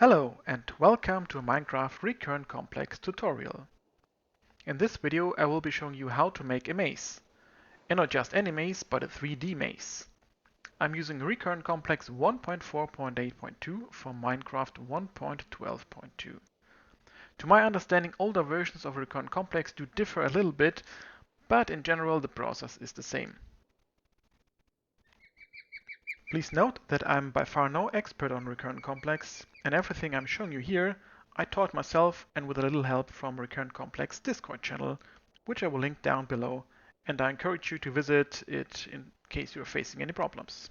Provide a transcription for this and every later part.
Hello and welcome to a Minecraft Recurrent Complex tutorial. In this video I will be showing you how to make a maze. And not just any maze, but a 3D maze. I'm using Recurrent Complex 1.4.8.2 from Minecraft 1.12.2. To my understanding, older versions of Recurrent Complex do differ a little bit, but in general the process is the same. Please note that I'm by far no expert on Recurrent Complex, and everything I'm showing you here I taught myself and with a little help from Recurrent Complex Discord channel, which I will link down below, and I encourage you to visit it in case you're facing any problems.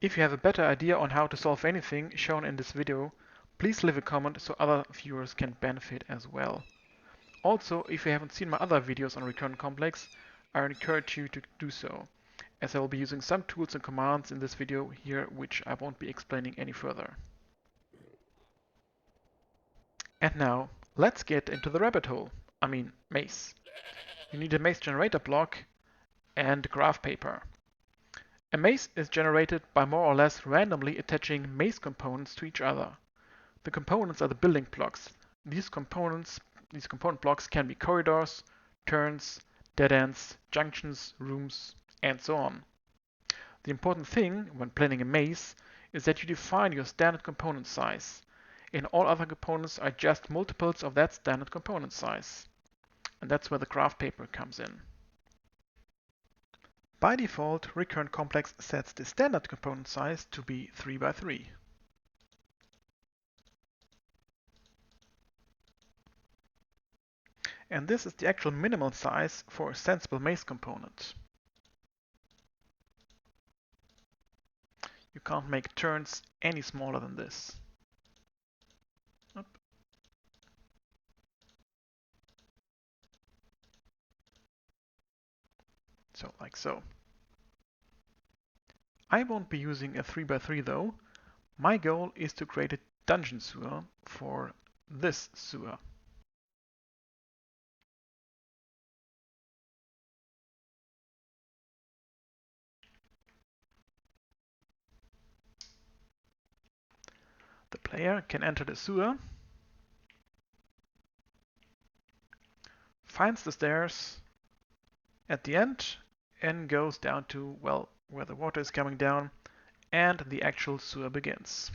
If you have a better idea on how to solve anything shown in this video, please leave a comment so other viewers can benefit as well. Also, if you haven't seen my other videos on Recurrent Complex, I encourage you to do so, as I will be using some tools and commands in this video here which I won't be explaining any further. And now, let's get into the rabbit hole. I mean, maze. You need a maze generator block and graph paper. A maze is generated by more or less randomly attaching maze components to each other. The components are the building blocks. These component blocks can be corridors, turns, dead ends, junctions, rooms, and so on. The important thing when planning a maze is that you define your standard component size, and all other components are just multiples of that standard component size. And that's where the graph paper comes in. By default, Recurrent Complex sets the standard component size to be 3 by 3. And this is the actual minimal size for a sensible maze component. You can't make turns any smaller than this. Oop. So, like so. I won't be using a 3 by 3 though. My goal is to create a dungeon sewer for this sewer. The player can enter the sewer, finds the stairs at the end, and goes down to, well, where the water is coming down, and the actual sewer begins.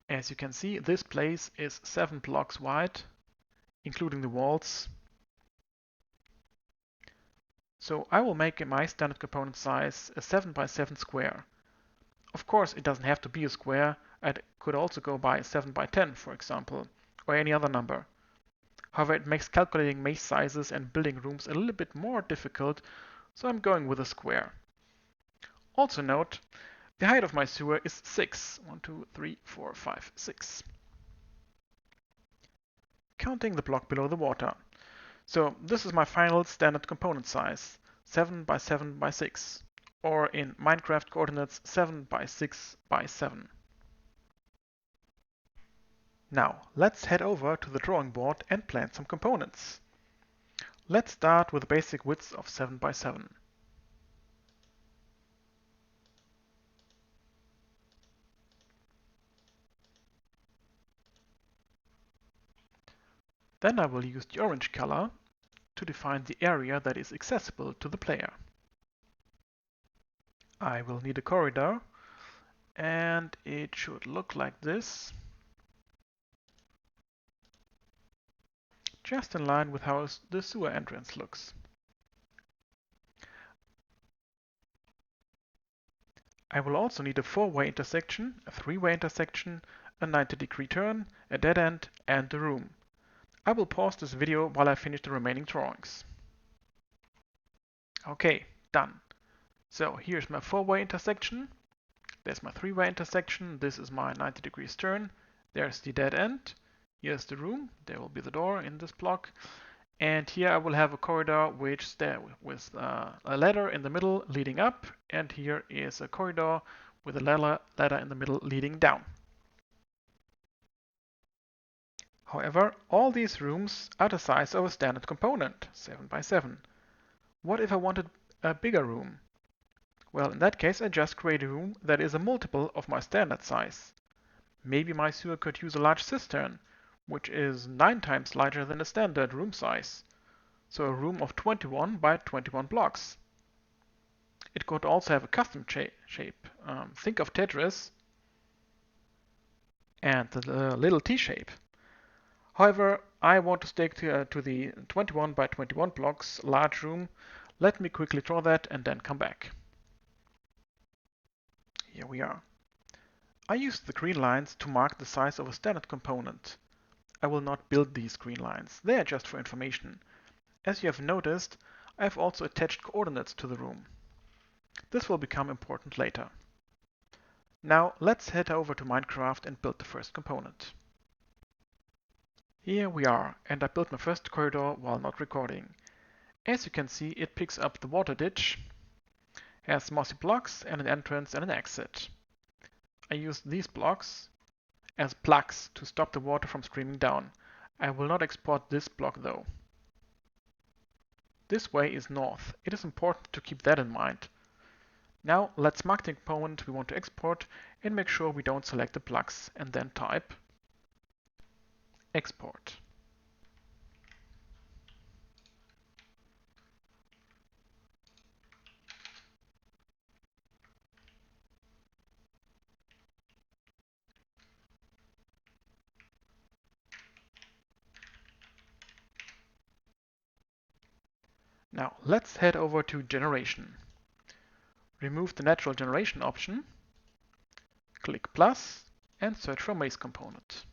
As you can see, this place is 7 blocks wide, including the walls. So I will make my standard component size a 7 by 7 square. Of course, it doesn't have to be a square. I could also go by 7 by 10, for example, or any other number. However, it makes calculating maze sizes and building rooms a little bit more difficult, so I'm going with a square. Also note, the height of my sewer is 6. 1, 2, 3, 4, 5, 6. Counting the block below the water. So this is my final standard component size, 7 by 7 by 6, or in Minecraft coordinates 7 by 6 by 7. Now let's head over to the drawing board and plan some components. Let's start with a basic width of 7 by 7. Then I will use the orange color to define the area that is accessible to the player. I will need a corridor, and it should look like this, just in line with how the sewer entrance looks. I will also need a 4-way intersection, a 3-way intersection, a 90-degree turn, a dead end, and a room. I will pause this video while I finish the remaining drawings. Okay, done. So here's my 4-way intersection, there's my 3-way intersection, this is my 90 degrees turn, there's the dead end, here's the room, there will be the door in this block, and here I will have a corridor with a ladder in the middle leading up, and here is a corridor with a ladder in the middle leading down. However, all these rooms are the size of a standard component, 7 by 7. What if I wanted a bigger room? Well, in that case, I just create a room that is a multiple of my standard size. Maybe my sewer could use a large cistern, which is 9 times larger than a standard room size. So a room of 21 by 21 blocks. It could also have a custom shape. Think of Tetris and the little T shape. However, I want to stick to the 21 by 21 blocks large room. Let me quickly draw that and then come back. Here we are. I used the green lines to mark the size of a standard component. I will not build these green lines. They are just for information. As you have noticed, I have also attached coordinates to the room. This will become important later. Now let's head over to Minecraft and build the first component. Here we are, and I built my first corridor while not recording. As you can see, it picks up the water ditch, has mossy blocks and an entrance and an exit. I used these blocks as plugs to stop the water from streaming down. I will not export this block though. This way is north. It is important to keep that in mind. Now let's mark the component we want to export and make sure we don't select the plugs and then type export. Now let's head over to generation. Remove the natural generation option, click plus and search for maze component.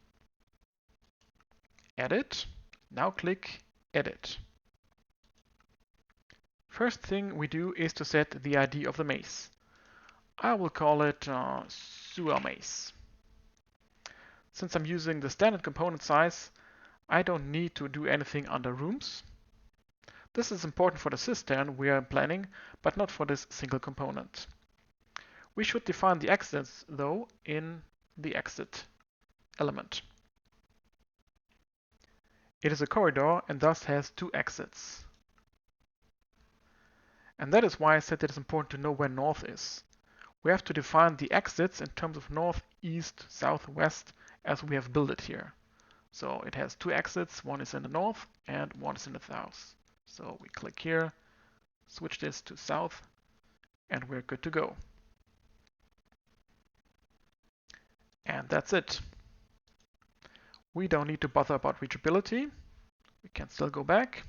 Edit. Now click edit. First thing we do is to set the ID of the maze. I will call it sewer maze. Since I'm using the standard component size, I don't need to do anything under rooms. This is important for the cistern we are planning, but not for this single component. We should define the exits though in the exit element. It is a corridor and thus has 2 exits. And that is why I said it is important to know where north is. We have to define the exits in terms of north, east, south, west as we have built it here. So it has 2 exits, one is in the north and one is in the south. So we click here, switch this to south, and we're good to go. And that's it. We don't need to bother about reachability. We can still go back.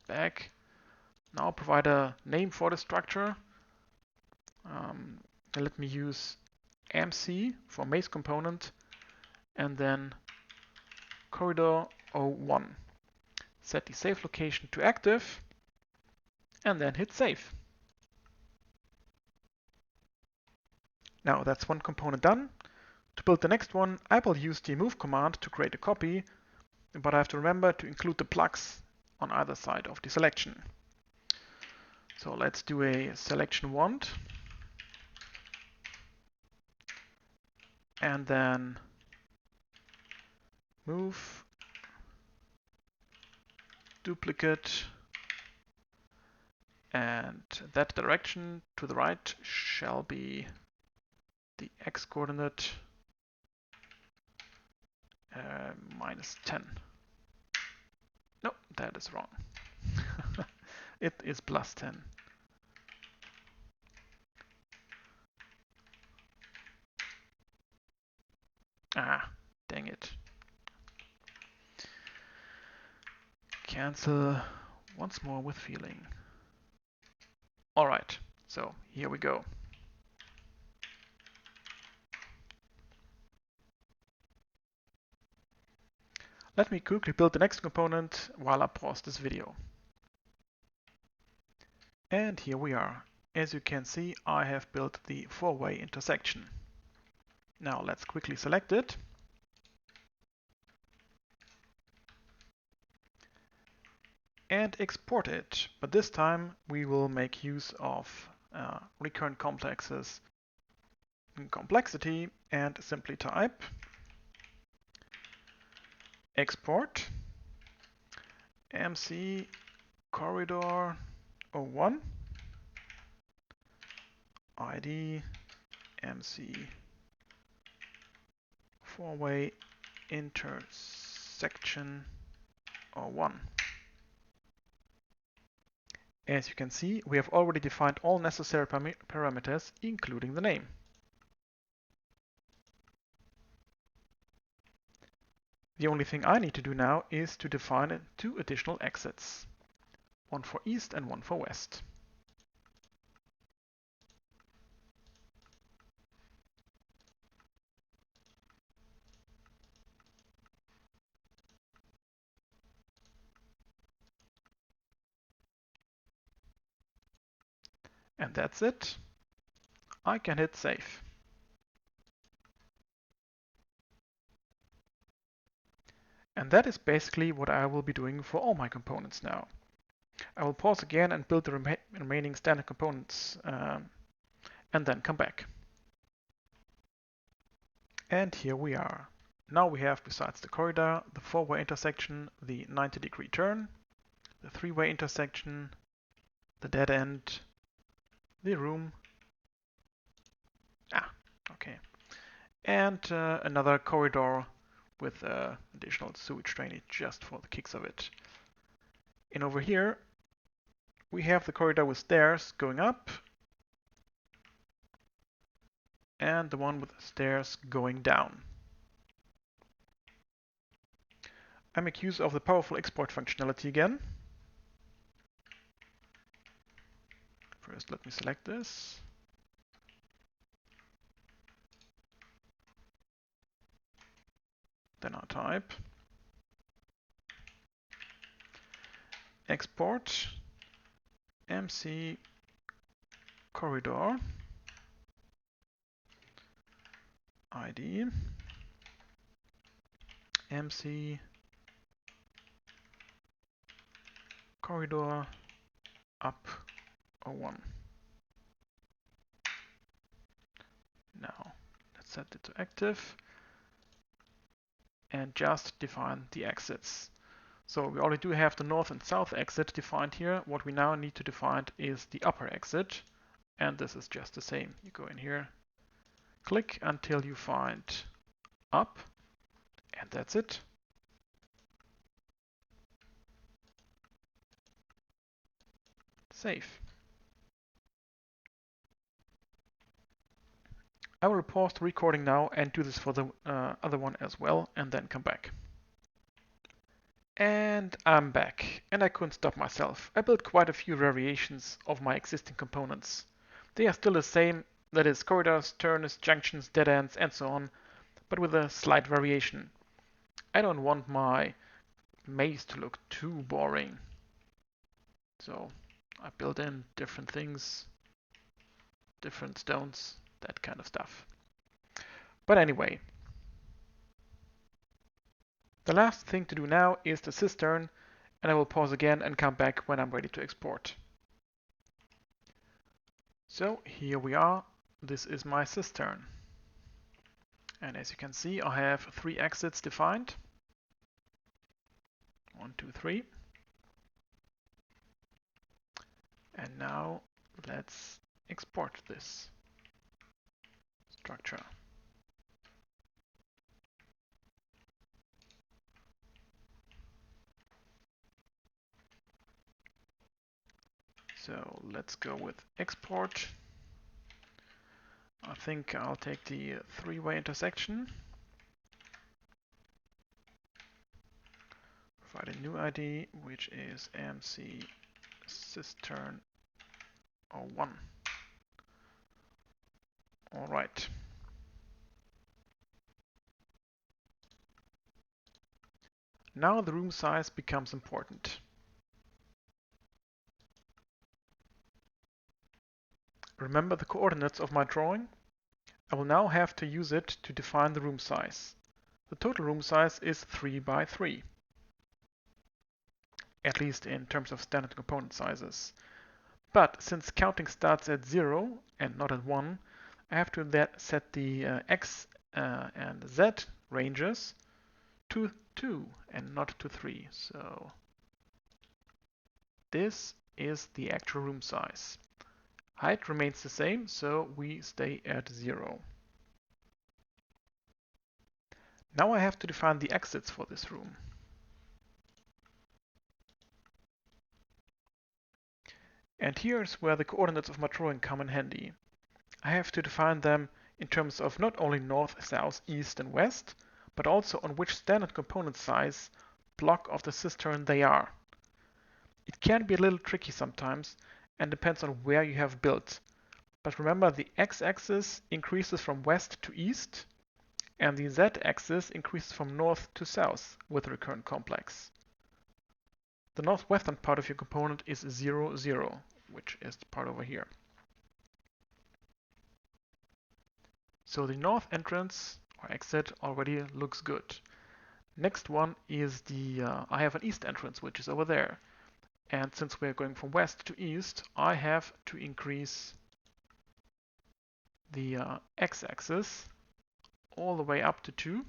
Now provide a name for the structure. Let me use MC for maze component and then corridor 01. Set the save location to active and then hit save. Now that's one component done. To build the next one, I will use the move command to create a copy, but I have to remember to include the plugs on either side of the selection. So let's do a selection wand and then move duplicate, and that direction to the right shall be the x coordinate -10. No, that is wrong. It is +10. Ah, dang it. Cancel once more with feeling. Alright, so here we go. Let me quickly build the next component while I pause this video. And here we are. As you can see, I have built the 4-way intersection. Now let's quickly select it. And export it. But this time we will make use of recurrent complexes in complexity and simply type export MC corridor 01 ID MC four-way intersection or 1. As you can see, we have already defined all necessary parameters, including the name. The only thing I need to do now is to define 2 additional exits, one for east and one for west. And that's it. I can hit save. And that is basically what I will be doing for all my components now. I will pause again and build the remaining standard components and then come back. And here we are. Now we have, besides the corridor, the 4-way intersection, the 90-degree turn, the 3-way intersection, the dead end, the room, okay, and another corridor with additional sewage drainage just for the kicks of it. And over here we have the corridor with stairs going up and the one with stairs going down. I make use of the powerful export functionality again. First, let me select this. Then I'll type export MC corridor ID MC corridor up 01. Now let's set it to active and just define the exits. So we already do have the north and south exit defined here. What we now need to define is the upper exit, and this is just the same. You go in here, click until you find up, and that's it. Save. I will pause the recording now and do this for the other one as well, and then come back. And I'm back, and I couldn't stop myself. I built quite a few variations of my existing components. They are still the same, that is corridors, turns, junctions, dead ends, and so on, but with a slight variation. I don't want my maze to look too boring. So I built in different things, different stones, that kind of stuff. But anyway, the last thing to do now is the cistern, and I will pause again and come back when I'm ready to export. So here we are. This is my cistern. And as you can see, I have 3 exits defined. 1, 2, 3. And now let's export this structure. So let's go with export. I think I'll take the 3-way intersection. Provide a new ID, which is MC cistern 01. All right. Now the room size becomes important. Remember the coordinates of my drawing? I will now have to use it to define the room size. The total room size is 3 by 3, at least in terms of standard component sizes. But since counting starts at 0 and not at 1, I have to set the x and z ranges to 2 and not to 3. So this is the actual room size. Height remains the same, so we stay at 0. Now I have to define the exits for this room. And here's where the coordinates of my drawing come in handy. I have to define them in terms of not only north, south, east, and west, but also on which standard component size block of the cistern they are. It can be a little tricky sometimes and depends on where you have built. But remember, the x-axis increases from west to east, and the z-axis increases from north to south with the recurrent complex. The northwestern part of your component is 0, 0, which is the part over here. So the north entrance or exit already looks good. Next one is I have an east entrance, which is over there. And since we're going from west to east, I have to increase the x-axis all the way up to 2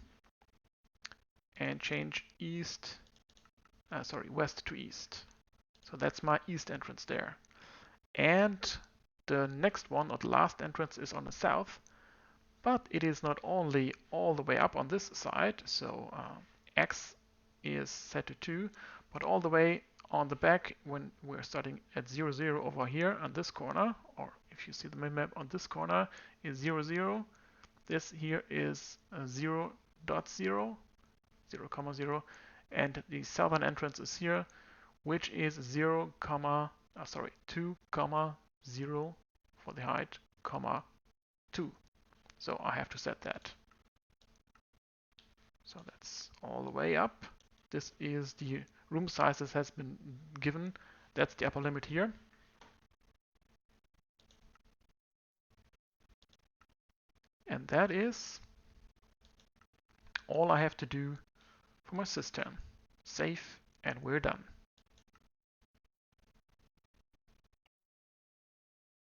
and change west to east. So that's my east entrance there. And the next one, or the last entrance, is on the south, but it is not only all the way up on this side, so x is set to 2, but all the way on the back when we're starting at 0, 0 over here on this corner, or if you see the map on this corner is 0, 0. This here is 0, 0, 0, 0, and the southern entrance is here, which is 2, 0 for the height, 2. So I have to set that. So that's all the way up. This is the room size that has been given. That's the upper limit here. And that is all I have to do for my cistern. Save, and we're done.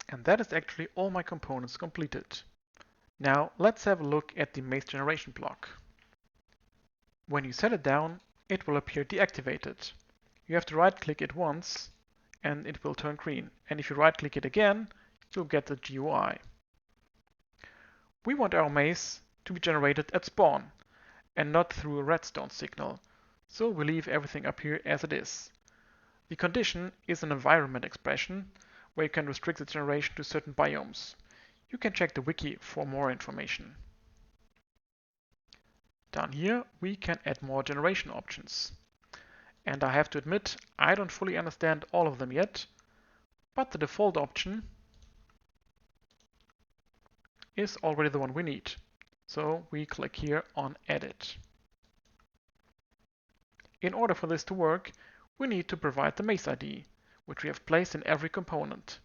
And that is actually all my components completed. Now let's have a look at the maze generation block. When you set it down, it will appear deactivated. You have to right-click it once and it will turn green. And if you right-click it again, you'll get the GUI. We want our maze to be generated at spawn and not through a redstone signal, so we leave everything up here as it is. The condition is an environment expression where you can restrict the generation to certain biomes. You can check the wiki for more information. Down here we can add more generation options. And I have to admit, I don't fully understand all of them yet, but the default option is already the one we need. So we click here on Edit. In order for this to work, we need to provide the maze ID, which we have placed in every component.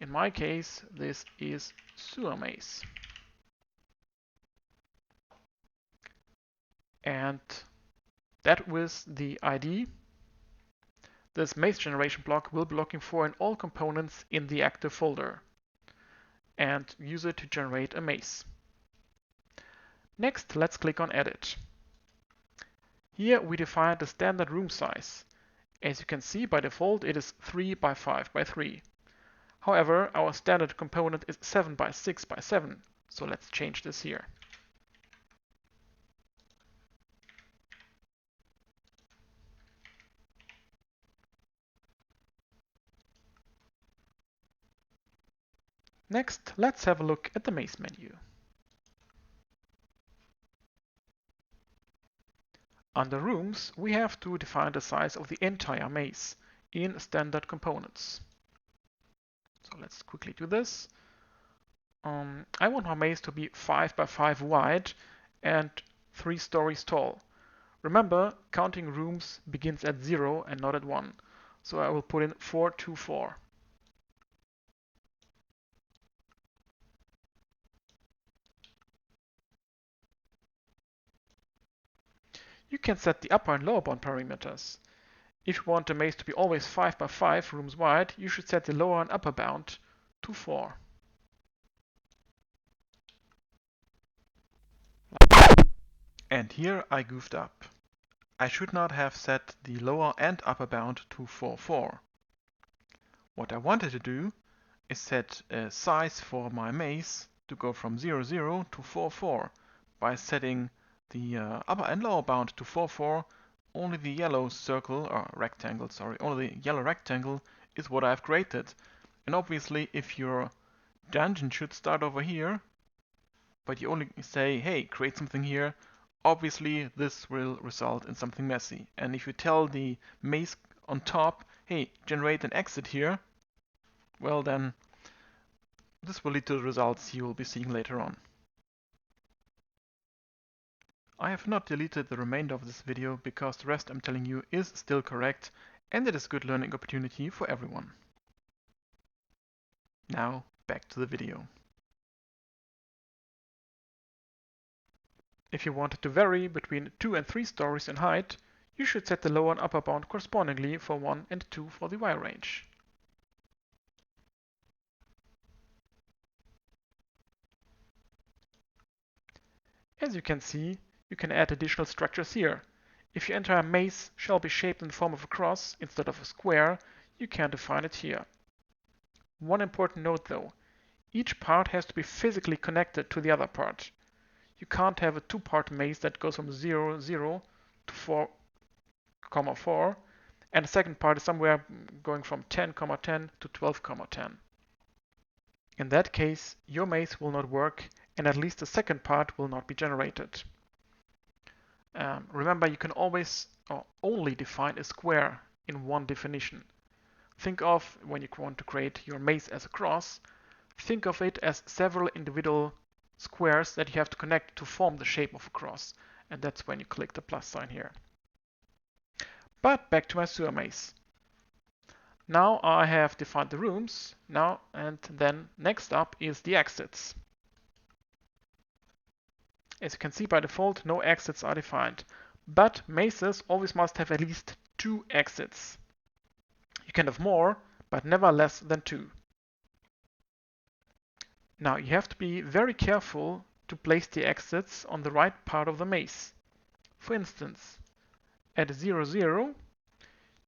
In my case, this is sewer maze. And that with the ID, this maze generation block will be looking for in all components in the active folder and use it to generate a maze. Next, let's click on Edit. Here we define the standard room size. As you can see, by default it is 3 by 5 by 3. However, our standard component is 7 by 6 by 7, so let's change this here. Next, let's have a look at the maze menu. Under Rooms, we have to define the size of the entire maze in standard components. So let's quickly do this. I want my maze to be 5 by 5 wide and 3 stories tall. Remember, counting rooms begins at 0 and not at 1, so I will put in 4, 2, 4. You can set the upper and lower bound parameters. If you want the maze to be always 5 by 5 rooms wide, you should set the lower and upper bound to 4. And here I goofed up. I should not have set the lower and upper bound to 4, 4. What I wanted to do is set a size for my maze to go from 0, 0 to 4, 4 by setting the upper and lower bound to 4, 4. Only the yellow circle, or rectangle, sorry, only the yellow rectangle is what I've created. And obviously, if your dungeon should start over here, but you only say, hey, create something here, obviously this will result in something messy. And if you tell the maze on top, hey, generate an exit here, well then, this will lead to the results you will be seeing later on. I have not deleted the remainder of this video because the rest I'm telling you is still correct and it is a good learning opportunity for everyone. Now back to the video. If you wanted to vary between 2 and 3 stories in height, you should set the lower and upper bound correspondingly for 1 and 2 for the Y range. As you can see, you can add additional structures here. If your entire maze shall be shaped in the form of a cross instead of a square, you can define it here. One important note though, each part has to be physically connected to the other part. You can't have a two-part maze that goes from 0, 0 to 4, 4, and the second part is somewhere going from 10, 10 to 12, 10. In that case, your maze will not work and at least the second part will not be generated. Remember, you can always or only define a square in one definition. Think of, when you want to create your maze as a cross, think of it as several individual squares that you have to connect to form the shape of a cross. And that's when you click the plus sign here. But back to my sewer maze. Now I have defined the rooms. Now and then next up is the exits. As you can see, by default, no exits are defined. But mazes always must have at least 2 exits. You can have more, but never less than 2. Now you have to be very careful to place the exits on the right part of the maze. For instance, at 0, 0,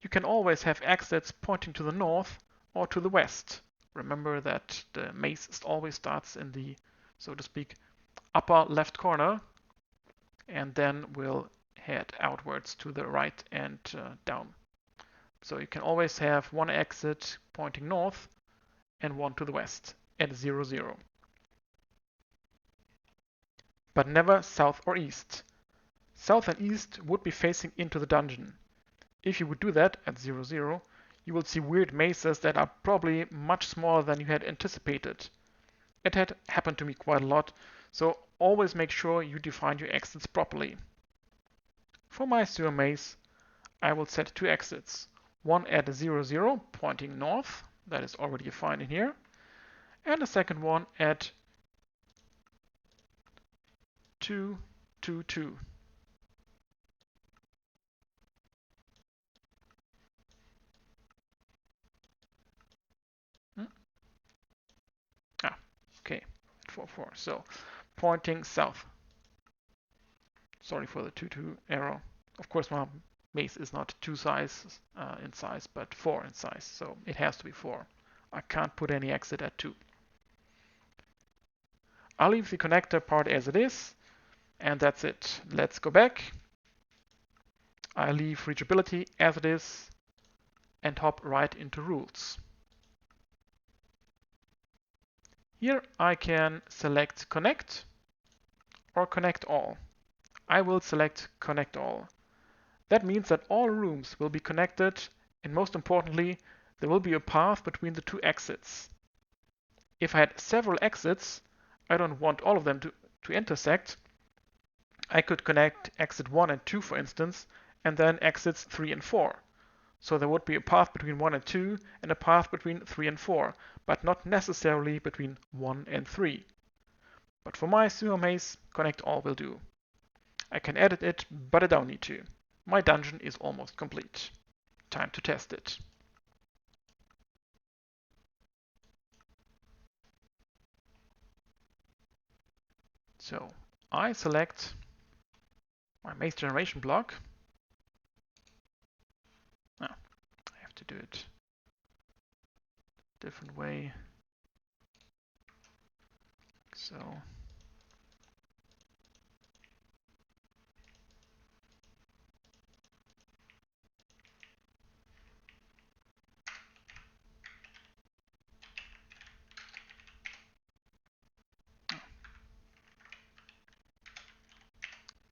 you can always have exits pointing to the north or to the west. Remember that the maze always starts in the, so to speak, upper left corner and then will head outwards to the right and down. So you can always have one exit pointing north and one to the west at 0, 0. But never south or east. South and east would be facing into the dungeon. If you would do that at 0, 0, you will see weird mazes that are probably much smaller than you had anticipated. It had happened to me quite a lot, so always make sure you define your exits properly. For my sewer maze, I will set 2 exits. One at 0, 0 pointing north, that is already defined in here, and the second one at 2, 2, 2. Okay, 4, 4. So pointing south. Sorry for the 2, 2 arrow. Of course, my maze is not 2 size in size, but 4 in size, so it has to be 4. I can't put any exit at 2. I'll leave the connector part as it is, and that's it. Let's go back. I leave reachability as it is and hop right into rules. Here I can select connect or connect all. I will select connect all. That means that all rooms will be connected, and most importantly, there will be a path between the 2 exits. If I had several exits, I don't want all of them to intersect. I could connect exit 1 and 2, for instance, and then exits 3 and 4. So there would be a path between 1 and 2 and a path between 3 and 4, but not necessarily between 1 and 3. But for my sewer maze, connect all will do. I can edit it, but I don't need to. My dungeon is almost complete. Time to test it. So I select my maze generation block. I have to do it a different way. So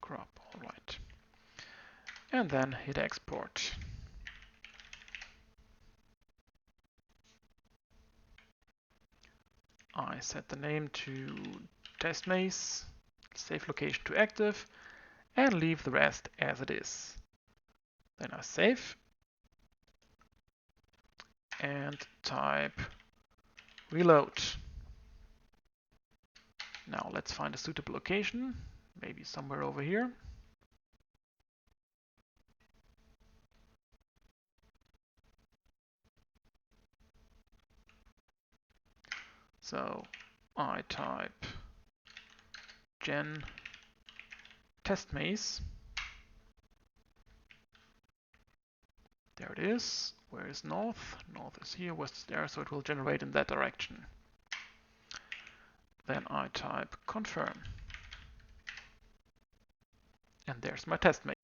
crop, all right. And then hit export. I set the name to test maze, save location to active, and leave the rest as it is. Then I save and type reload. Now let's find a suitable location, maybe somewhere over here. So I type gen test maze. There it is. Where is north? North is here, west is there, so it will generate in that direction. Then I type confirm. And there's my test maze.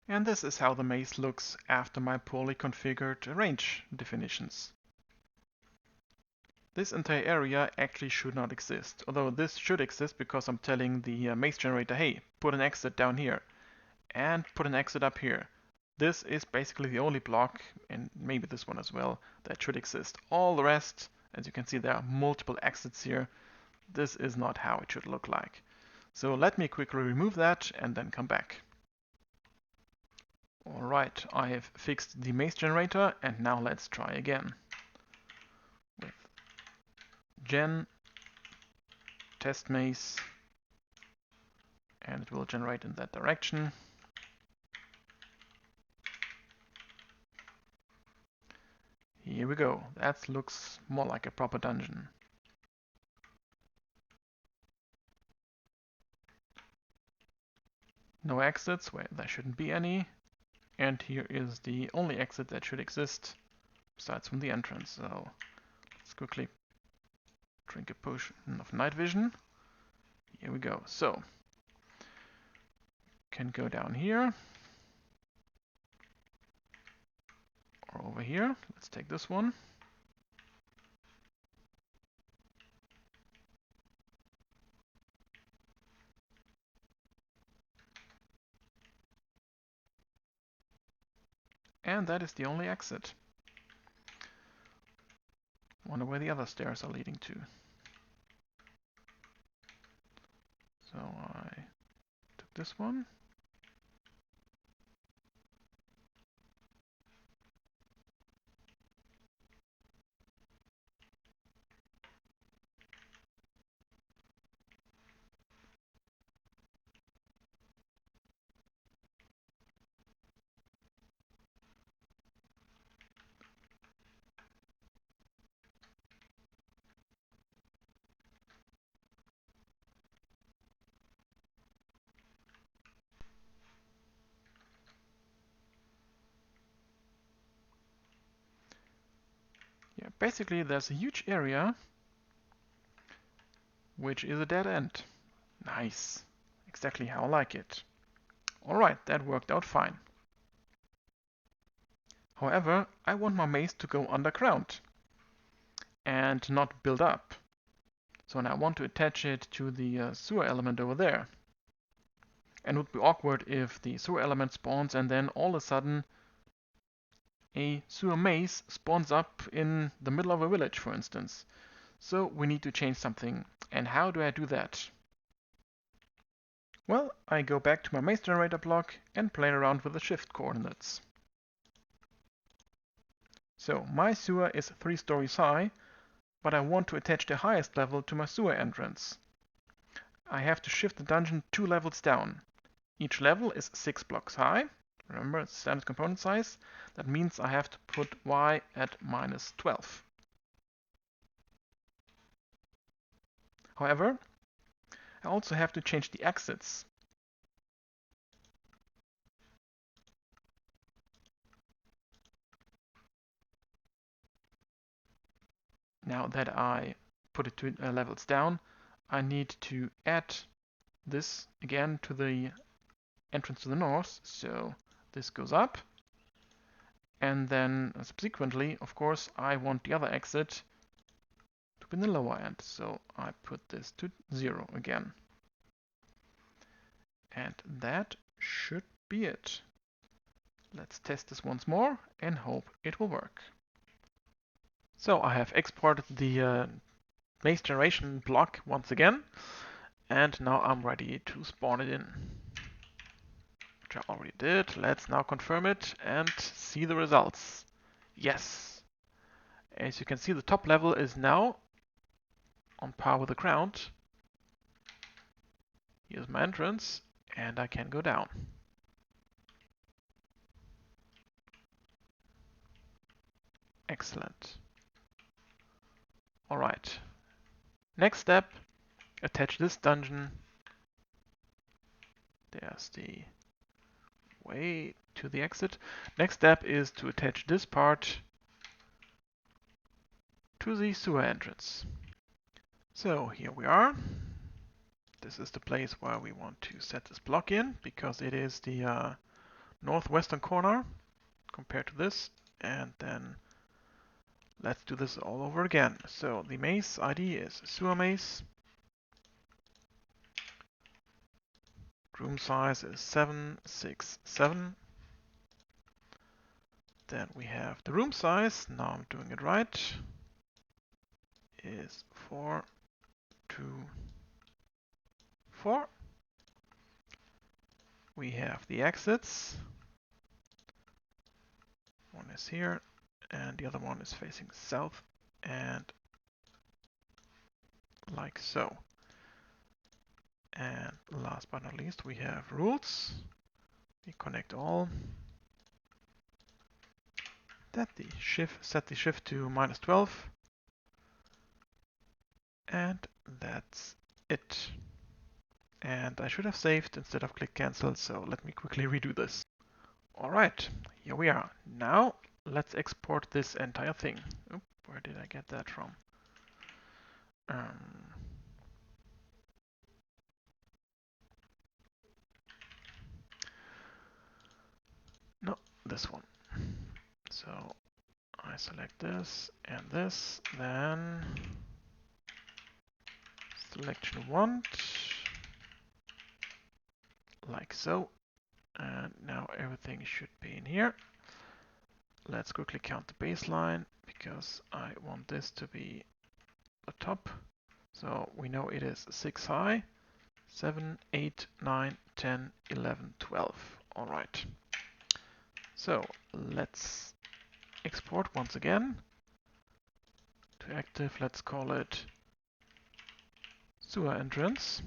And this is how the maze looks after my poorly configured range definitions. This entire area actually should not exist, although this should exist because I'm telling the maze generator, hey, put an exit down here and put an exit up here. This is basically the only block, and maybe this one as well, that should exist. All the rest, as you can see, there are multiple exits here. This is not how it should look like. So let me quickly remove that and then come back. Alright, I have fixed the maze generator, and now let's try again. With gen test maze, and it will generate in that direction. Here we go. That looks more like a proper dungeon. No exits, where there shouldn't be any. And here is the only exit that should exist, besides from the entrance. So let's quickly drink a potion of night vision. Here we go. So can go down here or over here. Let's take this one. And that is the only exit. Wonder where the other stairs are leading to. So I took this one. Yeah, basically there's a huge area which is a dead end. Nice. Exactly how I like it. Alright, that worked out fine. However, I want my maze to go underground and not build up. So now I want to attach it to the sewer element over there. And it would be awkward if the sewer element spawns and then all of a sudden a sewer maze spawns up in the middle of a village, for instance. So we need to change something. And how do I do that? Well, I go back to my maze generator block and play around with the shift coordinates. So my sewer is 3 stories high, but I want to attach the highest level to my sewer entrance. I have to shift the dungeon 2 levels down. Each level is 6 blocks high. Remember, it's standard component size. That means I have to put y at -12. However, I also have to change the exits. Now that I put it 2 levels down, I need to add this again to the entrance to the north. So this goes up. And then subsequently, of course, I want the other exit to be in the lower end. So I put this to 0 again. And that should be it. Let's test this once more and hope it will work. So I have exported the maze generation block once again, and now I'm ready to spawn it in. Which I already did. Let's now confirm it and see the results. Yes. As you can see, the top level is now on par with the ground. Here's my entrance, and I can go down. Excellent. Alright. Next step, attach this dungeon. There's the way to the exit. Next step is to attach this part to the sewer entrance. So here we are. This is the place where we want to set this block in, because it is the northwestern corner compared to this. And then let's do this all over again. So the maze ID is sewer maze. Room size is 767. Then we have the room size, now I'm doing it right, is 424. We have the exits. One is here, and the other one is facing south, and like so. And last but not least, we have rules. We connect all. Set the shift to -12. And that's it. And I should have saved instead of click cancel, so let me quickly redo this. Alright, here we are. Now let's export this entire thing. Oop, where did I get that from? No, this one. So I select this and this, then selection want, like so. And now everything should be in here. Let's quickly count the baseline, because I want this to be the top. So we know it is 6 high, 7, 8, 9, 10, 11, 12. All right. So let's export once again. To active, let's call it sewer entrance.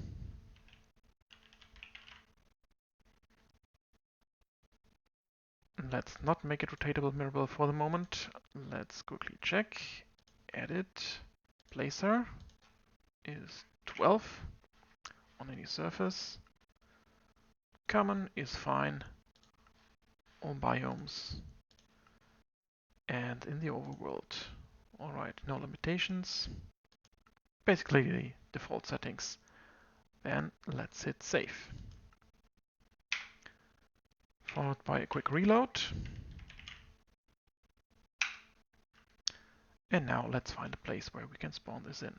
Let's not make it rotatable mirrorable for the moment. Let's quickly check. Edit placer is 12 on any surface. Common is fine. All biomes. And in the overworld. Alright, no limitations. Basically the default settings. Then let's hit save. Followed by a quick reload. And now let's find a place where we can spawn this in.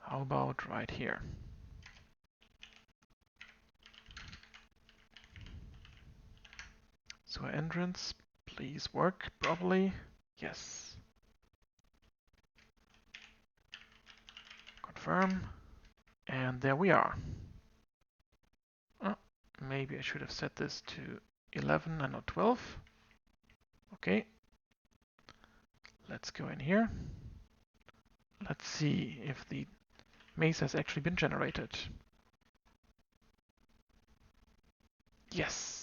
How about right here? Sewer entrance, please work properly. Yes. Confirm. And there we are. Oh, maybe I should have set this to 11 and not 12. Okay. Let's go in here. Let's see if the maze has actually been generated. Yes.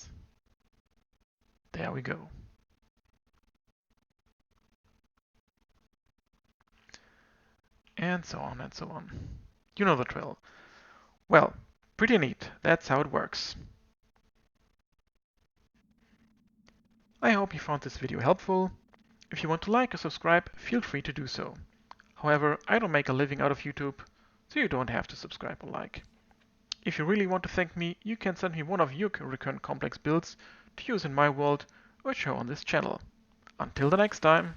There we go. And so on and so on. You know the drill. Well, pretty neat. That's how it works. I hope you found this video helpful. If you want to like or subscribe, feel free to do so. However, I don't make a living out of YouTube, so you don't have to subscribe or like. If you really want to thank me, you can send me one of your recurrent complex builds to use in my world or show on this channel. Until the next time!